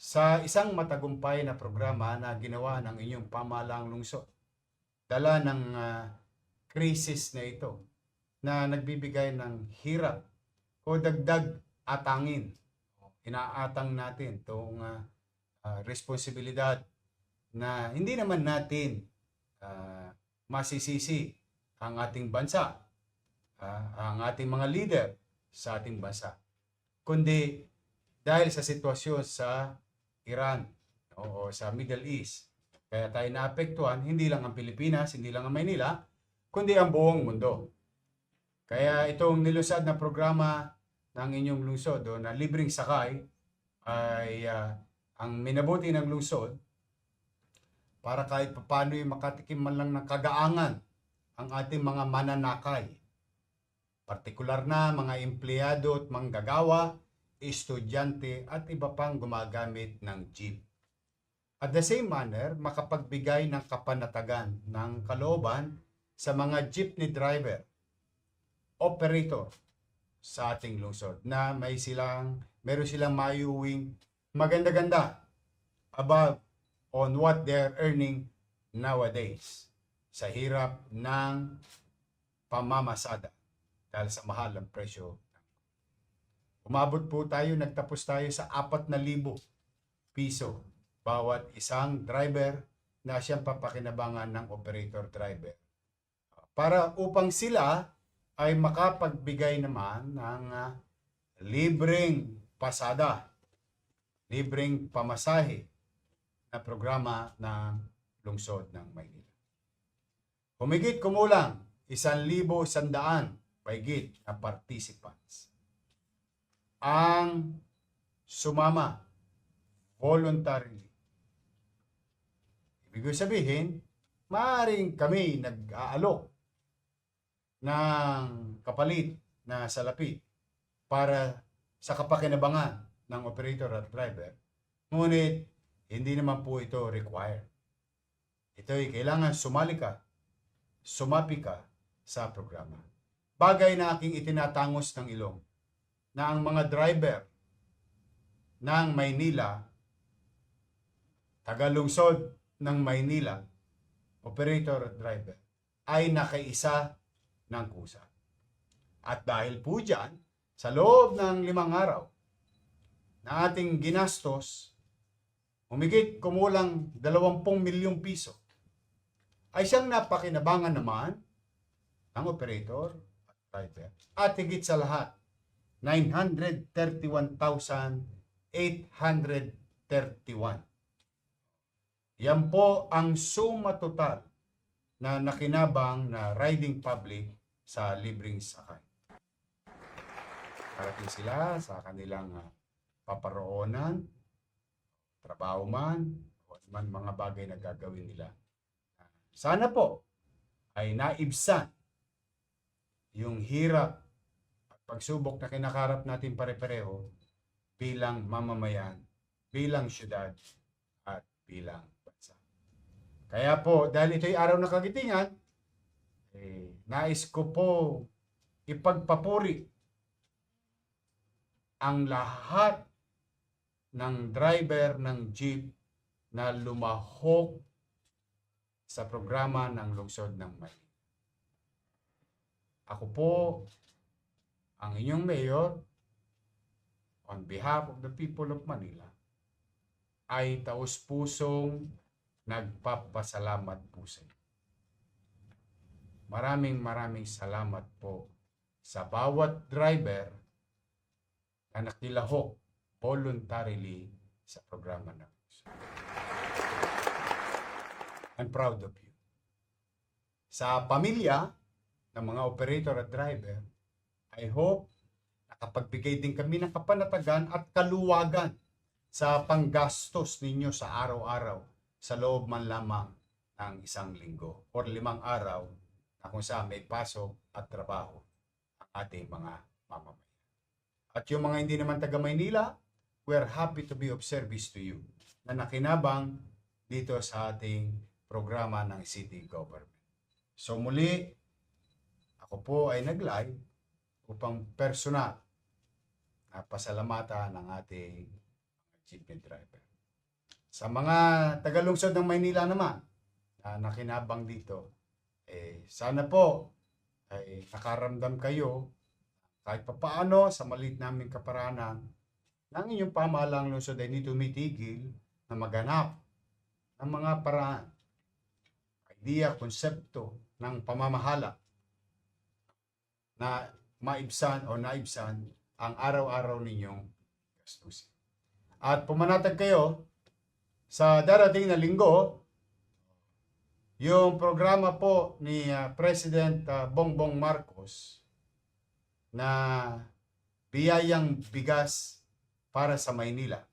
Sa isang matagumpay na programa na ginawa ng inyong pamahalaang lungsod, dala ng krisis na ito na nagbibigay ng hirap o dagdag atangin. Inaatang natin itong responsibilidad na hindi naman natin ah, masisisi ang ating bansa, ang ating mga leader sa ating bansa, kundi dahil sa sitwasyon sa Iran o sa Middle East. Kaya tayo naapektuhan, hindi lang ang Pilipinas, hindi lang ang Maynila, kundi ang buong mundo. Kaya itong nilusad na programa ng inyong lungsod na libreng sakay ay ang minabuti ng lungsod para kahit paano makatikim man lang ng kagaangan ang ating mga mananakay. Partikular na mga empleyado at manggagawa, estudyante at iba pang gumagamit ng jeep. At the same manner, makapagbigay ng kapanatagan ng kalooban sa mga jeepney driver, operator sa ating lungsod na meron silang mayuwing maganda-ganda above on what they're earning nowadays sa hirap ng pamamasada dahil sa mahal ang presyo. Nagtapos tayo sa 4,000 piso bawat isang driver na siyang papakinabangan ng operator driver. Para upang sila ay makapagbigay naman ng libreng pasada, libreng pamasahe na programa ng lungsod ng Maynila. Humigit kumulang 1,100 mahigit na participants ang sumama voluntarily. Ibig sabihin, maaaring kami nag-aalok ng kapalit na salapi para sa kapakinabangan ng operator at driver. Ngunit, hindi naman po ito required. Ito'y kailangan sumapi ka sa programa. Bagay na aking itinatangos ng ilong na ang mga driver ng Maynila, tagalungsod ng Maynila, operator at driver, ay nakaisa ng kusa. At dahil po dyan, sa loob ng 5 araw na ating ginastos, humigit kumulang 20 milyong piso, ay siyang napakinabangan naman ng operator at driver. At higit sa lahat, 931,831. Yan po ang suma total na nakinabang na riding public sa libreng sakay. Parating sila sa kanilang paparoonan, trabaho man, o mga bagay na gagawin nila. Sana po ay naibsan yung hirap at pagsubok na kinakarap natin pare-pareho bilang mamamayan, bilang syudad, at bilang bansa. Kaya po, dahil ito'y araw ng kagitingan, nais ko po ipagpapuri ang lahat ng driver ng jeep na lumahok sa programa ng lungsod ng Maynila. Ako po, ang inyong mayor, on behalf of the people of Manila, ay taus-pusong nagpapasalamat po sa inyo. Maraming salamat po sa bawat driver na nakilahok voluntarily sa programa ng lungsod. I'm proud of you. Sa pamilya ng mga operator at driver, I hope nakapagbigay din kami ng kapanatagan at kaluwagan sa panggastos ninyo sa araw-araw sa loob man lamang ng 1 linggo o 5 araw na kung saan may pasok at trabaho ang ating mga mamamayan. At yung mga hindi naman taga Maynila, we're happy to be of service to you na nakinabang dito sa ating programa ng city government. So muli, ako po ay nag-live upang personal na pasalamatan ng ating jeepney driver. Sa mga tagalungsod ng Maynila naman na nakinabang dito, sana po ay nakaramdam kayo kahit papaano sa maliit naming kaparanan ng inyong pamahalang lungsod ay hindi tumitigil na maghanap ng mga paraan, idea, konsepto ng pamamahala na maibsan o naibsan ang araw-araw ninyong gastusin. At pumanatag kayo sa darating na linggo, yung programa po ni President Bongbong Marcos na biyayang bigas para sa Maynila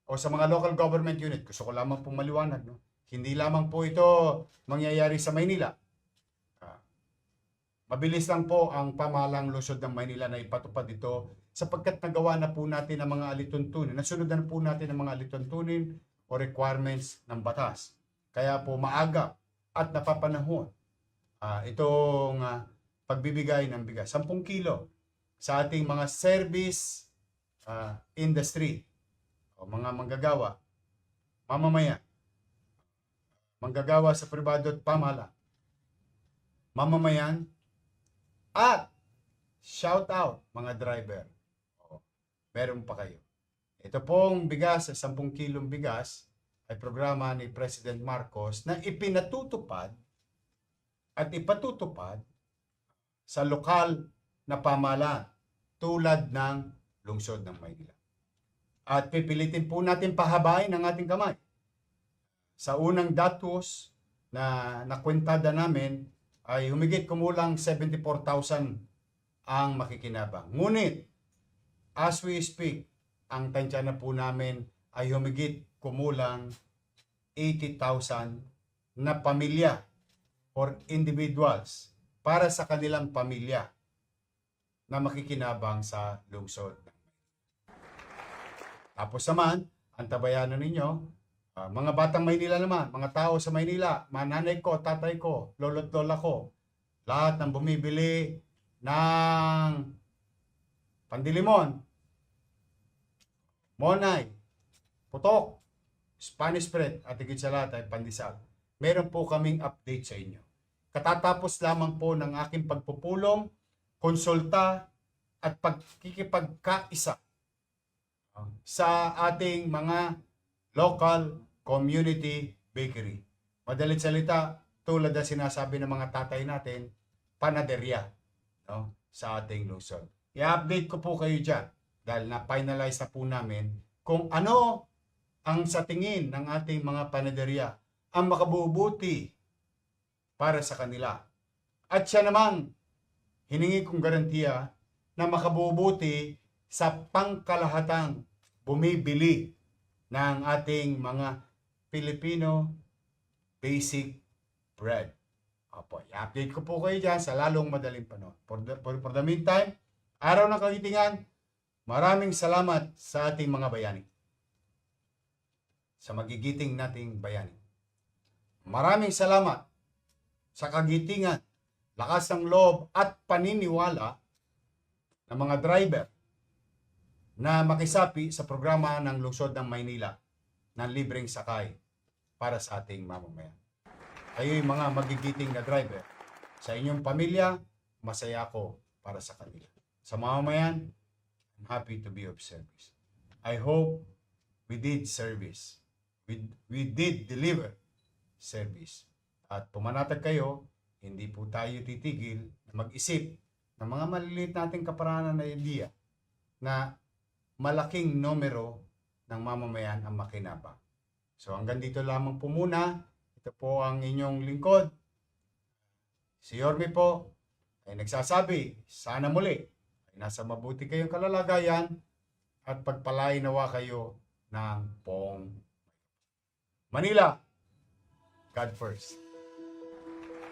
o sa mga local government unit. Gusto ko lamang po maliwanag, no? Hindi lamang po ito mangyayari sa Maynila. Mabilis lang po ang pamahalang lungsod ng Maynila na ipatupad ito sapagkat nagawa na po natin ang mga alituntunin. Nasunod na po natin ang mga alituntunin o requirements ng batas. Kaya po maaga at napapanahon itong pagbibigay ng bigas. 10 kilo sa ating mga service industry o mga manggagawa, mamamayan, manggagawa sa pribado at pamahalaan, mamamayan, at shout out mga driver. Meron pa kayo. Ito pong bigas, 10 kilong bigas, ay programa ni President Marcos na ipinatutupad at ipatutupad sa lokal na pamahalaan tulad ng lungsod ng Maynila. At pipilitin po natin pahabain ang ating kamay. Sa unang datos na nakwentada namin ay humigit kumulang 74,000 ang makikinabang. Ngunit, as we speak, ang tansya na po namin ay humigit kumulang 80,000 na pamilya or individuals para sa kanilang pamilya na makikinabang sa lungsod. Tapos naman, ang tabayanan ninyo, mga batang Maynila naman, mga tao sa Maynila, mananay ko, tatay ko, lolo't lola ko, lahat ng bumibili ng pandilimon, monay, putok, Spanish bread, at higit sa lahat ay pandesal. Meron po kaming update sa inyo. Katatapos lamang po ng aking pagpupulong, konsulta, at pagkikipagkaisa sa ating mga local community bakery. Madalit salita, tulad na sinasabi ng mga tatay natin, panaderya, no, sa ating lungsod. I-update ko po kayo dyan dahil na-finalize na po namin kung ano ang sa tingin ng ating mga panaderya ang makabubuti para sa kanila. At siya namang hiningi kong garantiya na makabubuti sa pangkalahatang bumibili ng ating mga Filipino basic bread. Opo, i-update ko po kayo dyan sa lalong madaling panahon. For the meantime, araw ng kagitingan, maraming salamat sa ating mga bayani. Sa magigiting nating bayani. Maraming salamat sa kagitingan, lakas ng loob at paniniwala ng mga driver na makisapi sa programa ng lungsod ng Maynila ng libreng sakay para sa ating mamamayan. Kayo'y mga magigiting na driver. Sa inyong pamilya, masaya ako para sa kanila. Sa mamamayan, I'm happy to be of service. I hope we did service. We did deliver service. At pumanatag kayo, hindi po tayo titigil na mag-isip ng mga maliliit nating kaparanan na idea na malaking numero ng mamamayan ang makinabang. So hanggang dito lamang po muna. Ito po ang inyong lingkod. Si Yorme po ay nagsasabi, sana muli ay nasa mabuti kayong kalalagayan at pagpalain nawa kayo ng Pong Manila. God first.